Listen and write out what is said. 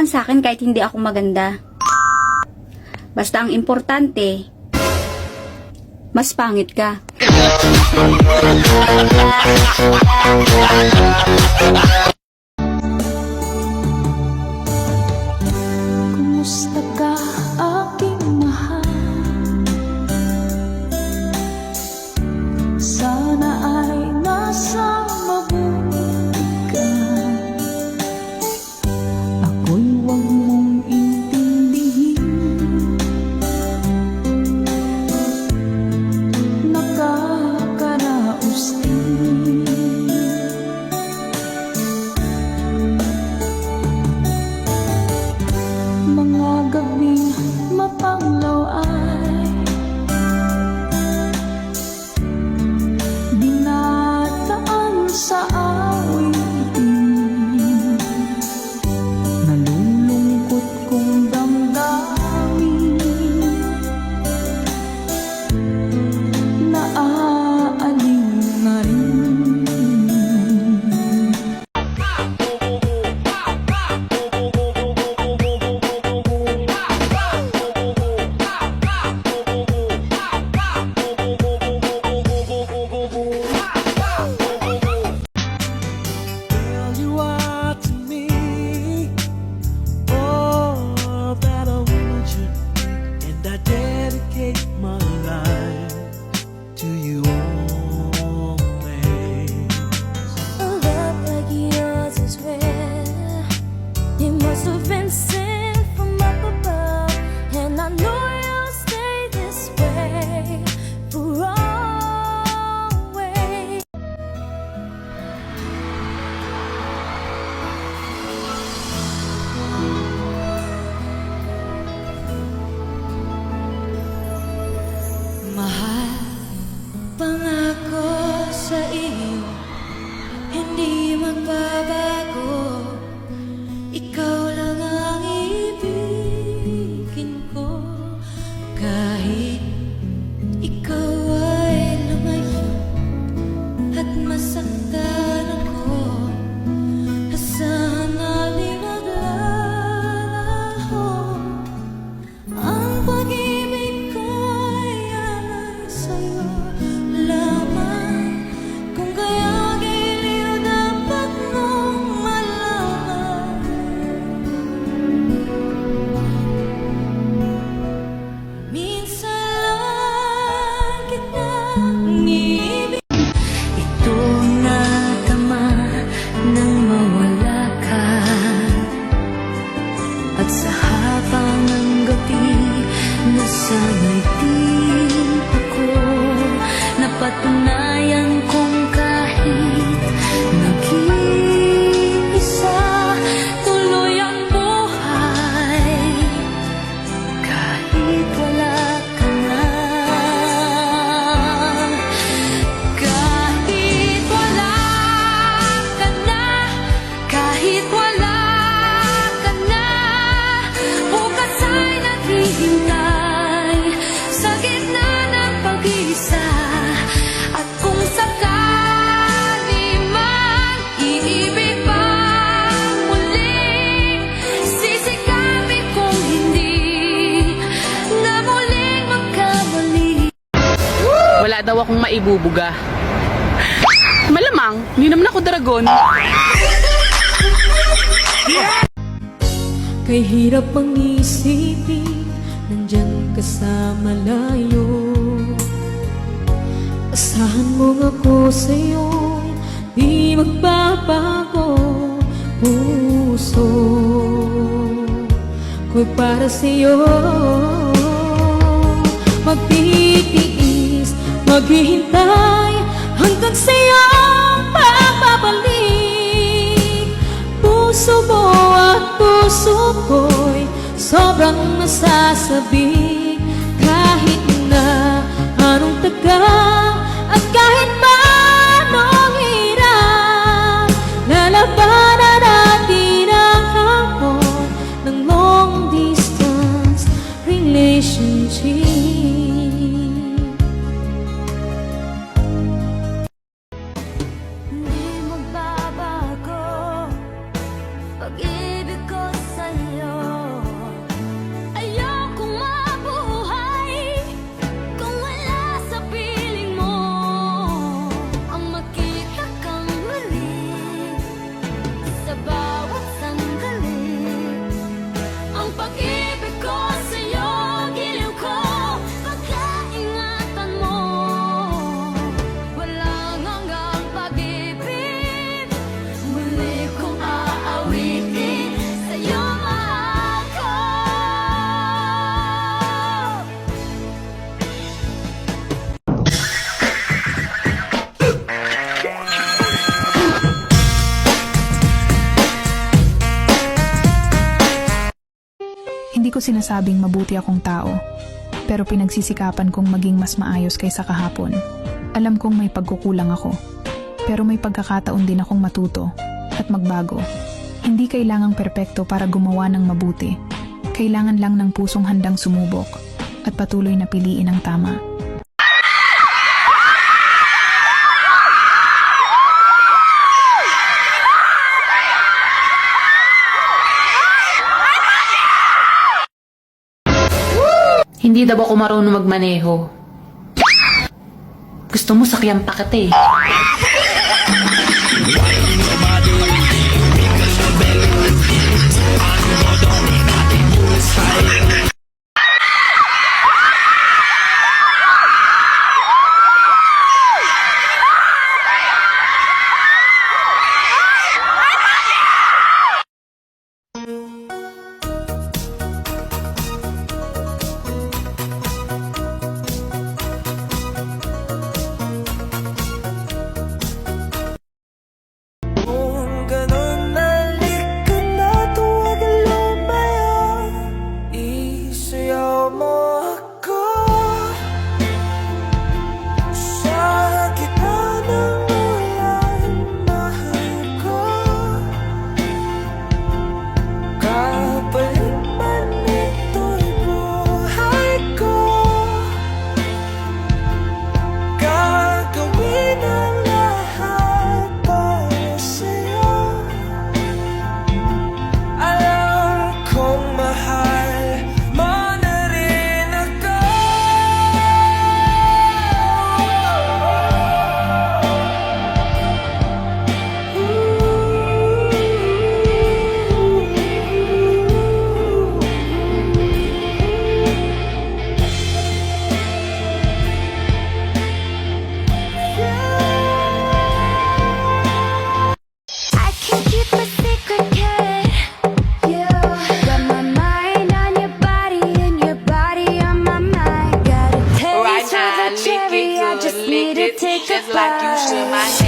naman sa akin kahit hindi ako maganda. Basta ang importante, mas pangit ka. Kumusta ka, aking mahal? Sana ay nasa mabuti ka. Ako'y huwag mong intindihin. Nakakaraos din. Mga gabing mapanglaw ay dinataan sa awitin. Nalulungkot kong damdamin, naaaliw na rin. Girl, you are to me all that a woman should be, and I dedicate my life to you always. A love like yours is rare. It must have been sent from up above, and I know you'll stay this way for always. Mahal, pangako sa iyo, hindi magbabago. Ikaw lang ang ibigin ko. Kahit ikaw ay lumayo at masaktan ako, asahan namin maglalaho. Ang pag-ibig ko'y alay sa'yo lamang. Kung kaya giliw dapat mong malaman. Minsan lang kitang iibig. Ito natama nang mawala ka. At sa habang ng gabi, nasana'y di ako napatunayan kong kahit nag-iisa, tuloy ang buhay kahit wala ka na. Kahit wala ka na, kahit wala ka na, bukas ay naghihintay sa gitna ng pag-isa. At kung sakali man iibig pang muli, sisikapin kong hindi na muling magkamali. Wala daw akong maibubuga. Malamang, hindi naman ako dragon. Kay hirap ang isipin, nandyan ka sa malayo. Asahan mong ako sa'yo, di magbabago. Puso ko'y para sa'yo. Magtitiis, maghihintay hanggang sa'yo pagbabalik. Puso mo at puso ko'y sobrang nasasabik. Kahit na anong tagal at kahit pa anong hirap, lalabanan natin ang hamon ng long distance relationship. Hindi magbabago pag-ibig ko sa'yo. Hindi ko sinasabing mabuti akong tao, pero pinagsisikapan kong maging mas maayos kaysa kahapon. Alam kong may pagkukulang ako, pero may pagkakataon din akong matuto at magbago. Hindi kailangang perpekto para gumawa ng mabuti. Kailangan lang ng pusong handang sumubok at patuloy na piliin ang tama. Hindi daw ako marunong magmaneho. Gusto mo sakyan pa kita eh. Kung ganon halika na, tuwag ang lumaya. Isayaw mo ako sa gitna ng ulan, mahal ko. Kapalit man ito'y buhay ko, gagawin ang lahat para sa'yo. Alam kong mahal mo na rin ako. I can't keep a secret, kid. You got my mind on your body and your body on my mind. Got a taste for the cherry, I just need to take a bite.